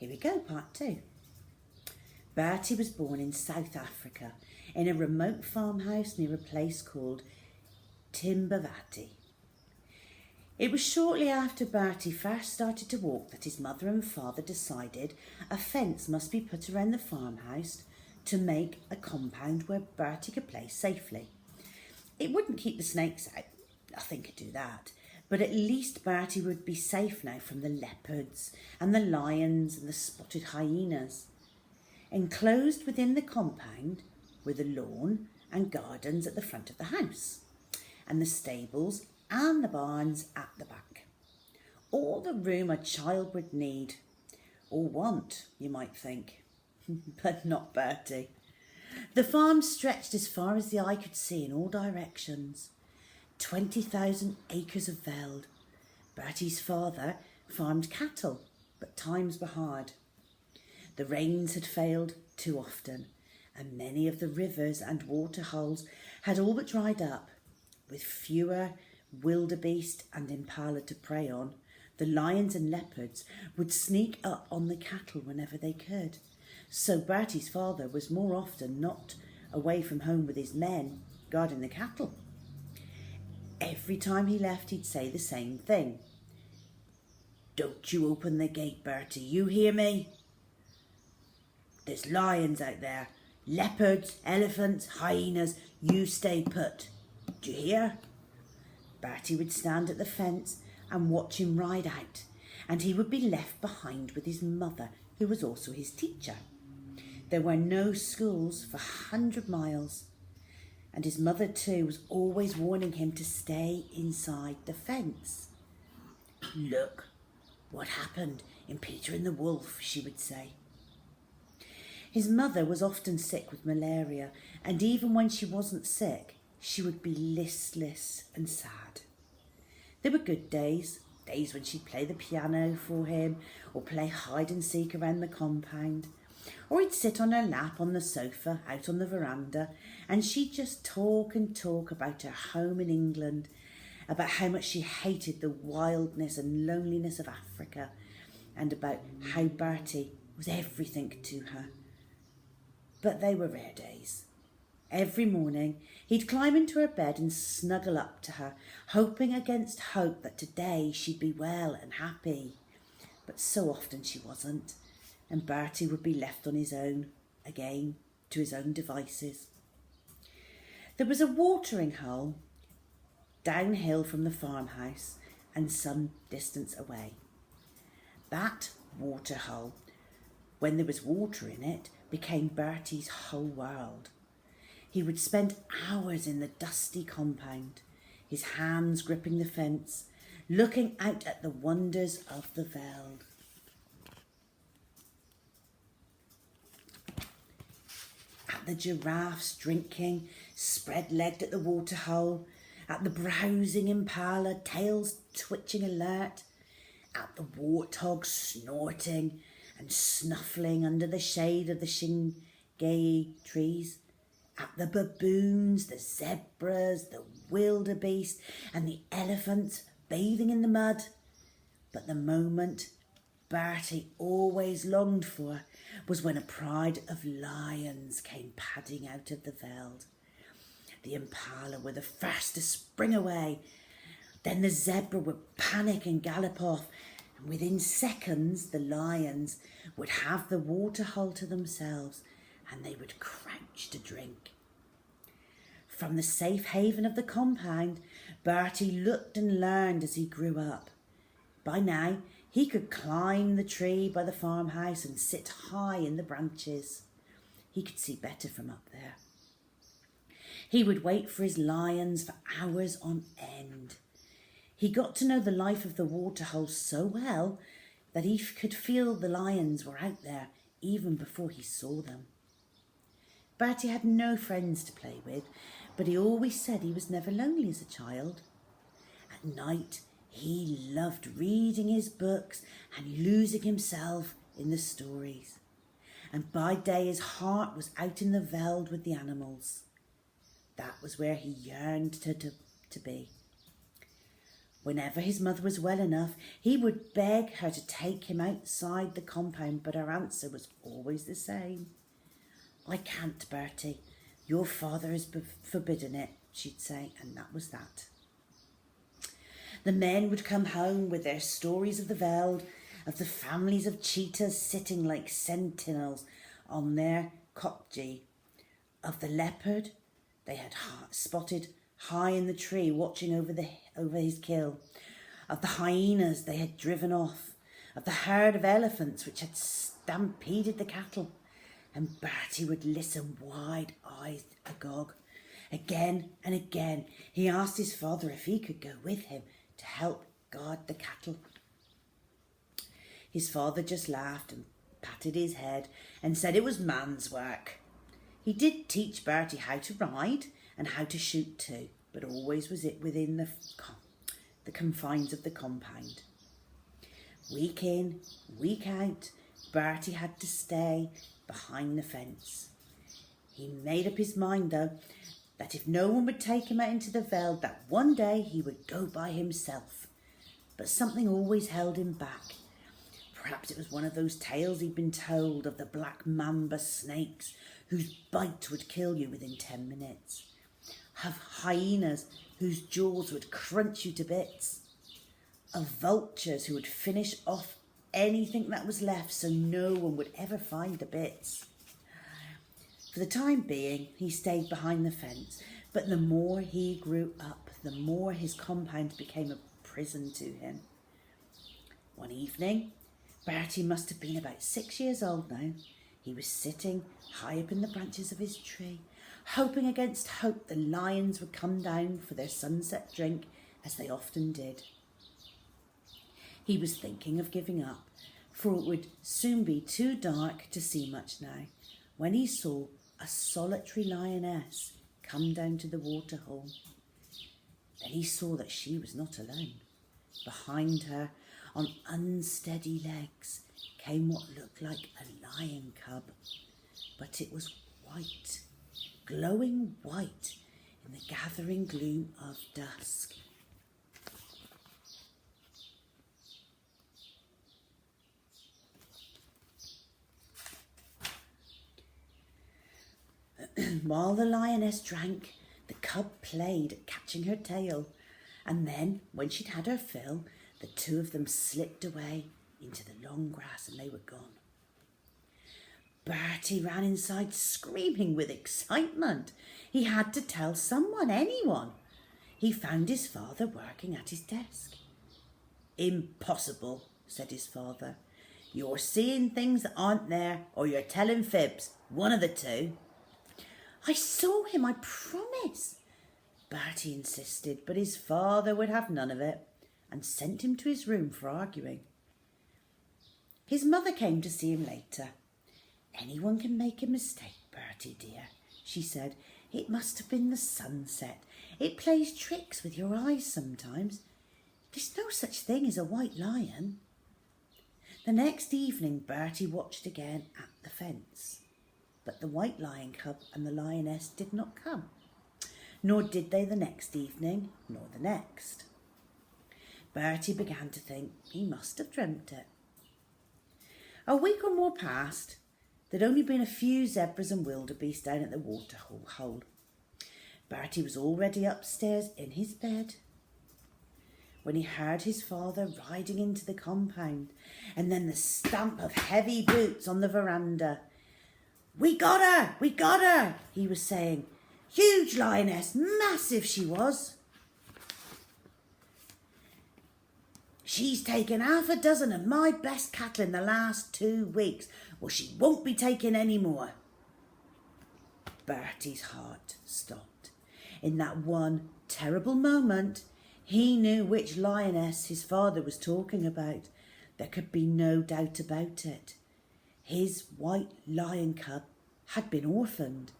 Here we go, part 2. Bertie was born in South Africa in a remote farmhouse near a place called Timbavati. It was shortly after Bertie first started to walk that his mother and father decided a fence must be put around the farmhouse to make a compound where Bertie could play safely. It wouldn't keep the snakes out, nothing could do that, but at least Bertie would be safe now from the leopards and the lions and the spotted hyenas. Enclosed within the compound were the lawn and gardens at the front of the house, and the stables and the barns at the back. All the room a child would need, or want, you might think, but not Bertie. The farm stretched as far as the eye could see in all directions. 20,000 acres of veld. Bertie's father farmed cattle, but times were hard. The rains had failed too often, and many of the rivers and waterholes had all but dried up. With fewer wildebeest and impala to prey on, the lions and leopards would sneak up on the cattle whenever they could. So Bertie's father was more often not away from home with his men guarding the cattle. Every time he left, he'd say the same thing. "Don't you open the gate, Bertie, you hear me? There's lions out there, leopards, elephants, hyenas, you stay put. Do you hear?" Bertie would stand at the fence and watch him ride out, and he would be left behind with his mother, who was also his teacher. There were no schools for 100 miles, and his mother too was always warning him to stay inside the fence. "Look what happened in Peter and the Wolf," she would say. His mother was often sick with malaria, and even when she wasn't sick, she would be listless and sad. There were good days when she'd play the piano for him, or play hide and seek around the compound, or he'd sit on her lap on the sofa out on the veranda, and she'd just talk and talk about her home in England, about how much she hated the wildness and loneliness of Africa, and about how Bertie was everything to her. But they were rare days. Every morning he'd climb into her bed and snuggle up to her, hoping against hope that today she'd be well and happy. But so often she wasn't, and Bertie would be left on his own again, to his own devices. There was a watering hole downhill from the farmhouse and some distance away. That water hole, when there was water in it, became Bertie's whole world. He would spend hours in the dusty compound, his hands gripping the fence, looking out at the wonders of the veld. At the giraffes drinking, spread-legged at the waterhole, at the browsing impala, tails twitching alert, at the warthog snorting and snuffling under the shade of the shingai trees, at the baboons, the zebras, the wildebeest and the elephants bathing in the mud. But the moment Bertie always longed for was when a pride of lions came padding out of the veld. The impala were the first to spring away. Then the zebra would panic and gallop off, and within seconds the lions would have the waterhole to themselves, and they would crouch to drink. From the safe haven of the compound, Bertie looked and learned as he grew up. By now, he could climb the tree by the farmhouse and sit high in the branches. He could see better from up there. He would wait for his lions for hours on end. He got to know the life of the waterhole so well that he could feel the lions were out there even before he saw them. Bertie had no friends to play with, but he always said he was never lonely as a child. At night, he loved reading his books and losing himself in the stories. And by day, his heart was out in the veld with the animals. That was where he yearned to be. Whenever his mother was well enough, he would beg her to take him outside the compound, but her answer was always the same. "I can't, Bertie. Your father has forbidden it," she'd say, and that was that. The men would come home with their stories of the veld, of the families of cheetahs sitting like sentinels on their kopje, of the leopard they had spotted high in the tree watching over his kill, of the hyenas they had driven off, of the herd of elephants which had stampeded the cattle, and Bertie would listen wide-eyed agog. Again and again he asked his father if he could go with him to help guard the cattle. His father just laughed and patted his head and said it was man's work. He did teach Bertie how to ride and how to shoot too, but always was it within the confines of the compound. Week in, week out, Bertie had to stay behind the fence. He made up his mind, though, that if no one would take him out into the veld, that one day he would go by himself. But something always held him back. Perhaps it was one of those tales he'd been told of the black mamba snakes whose bite would kill you within 10 minutes. Of hyenas whose jaws would crunch you to bits. Of vultures who would finish off anything that was left so no one would ever find the bits. For the time being, he stayed behind the fence, but the more he grew up, the more his compound became a prison to him. One evening, Bertie must have been about 6 years old now. He was sitting high up in the branches of his tree, hoping against hope the lions would come down for their sunset drink, as they often did. He was thinking of giving up, for it would soon be too dark to see much now, when he saw a solitary lioness come down to the waterhole. Then he saw that she was not alone. Behind her, on unsteady legs, came what looked like a lion cub, but it was white, glowing white in the gathering gloom of dusk. While the lioness drank, the cub played at catching her tail, and then, when she'd had her fill, the two of them slipped away into the long grass and they were gone. Bertie ran inside screaming with excitement. He had to tell someone, anyone. He found his father working at his desk. "Impossible," said his father. "You're seeing things that aren't there, or you're telling fibs. One of the two." "I saw him, I promise," Bertie insisted, but his father would have none of it and sent him to his room for arguing. His mother came to see him later. "Anyone can make a mistake, Bertie dear," she said. "It must have been the sunset. It plays tricks with your eyes sometimes. There's no such thing as a white lion." The next evening Bertie watched again at the fence. But the white lion cub and the lioness did not come, nor did they the next evening, nor the next. Bertie began to think he must have dreamt it. A week or more passed. There'd only been a few zebras and wildebeest down at the waterhole. Bertie was already upstairs in his bed when he heard his father riding into the compound, and then the stamp of heavy boots on the veranda. "We got her! We got her!" he was saying. "Huge lioness, massive she was. She's taken 6 of my best cattle in the last 2 weeks. Well, she won't be taking any more." Bertie's heart stopped. In that one terrible moment, he knew which lioness his father was talking about. There could be no doubt about it. His white lion cub had been orphaned.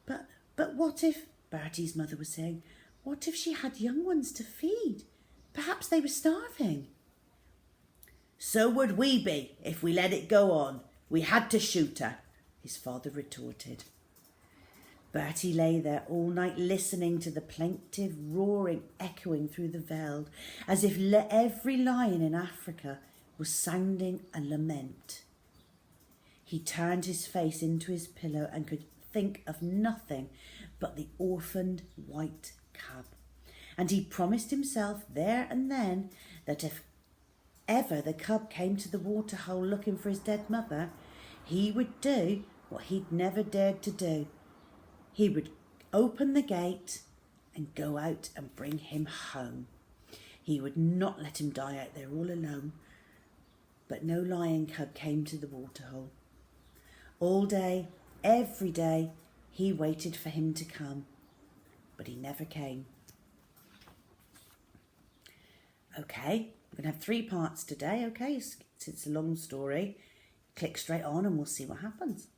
But what if, Bertie's mother was saying, what if she had young ones to feed? Perhaps they were starving. "So would we be if we let it go on. We had to shoot her," his father retorted. Bertie lay there all night listening to the plaintive roaring echoing through the veld, as if every lion in Africa was sounding a lament. He turned his face into his pillow and could think of nothing but the orphaned white cub. And he promised himself there and then that if ever the cub came to the waterhole looking for his dead mother, he would do what he'd never dared to do. He would open the gate and go out and bring him home. He would not let him die out there all alone. But no lion cub came to the waterhole. All day, every day, he waited for him to come, but he never came. Okay, we're going to have 3 parts today, okay? It's a long story. Click straight on and we'll see what happens.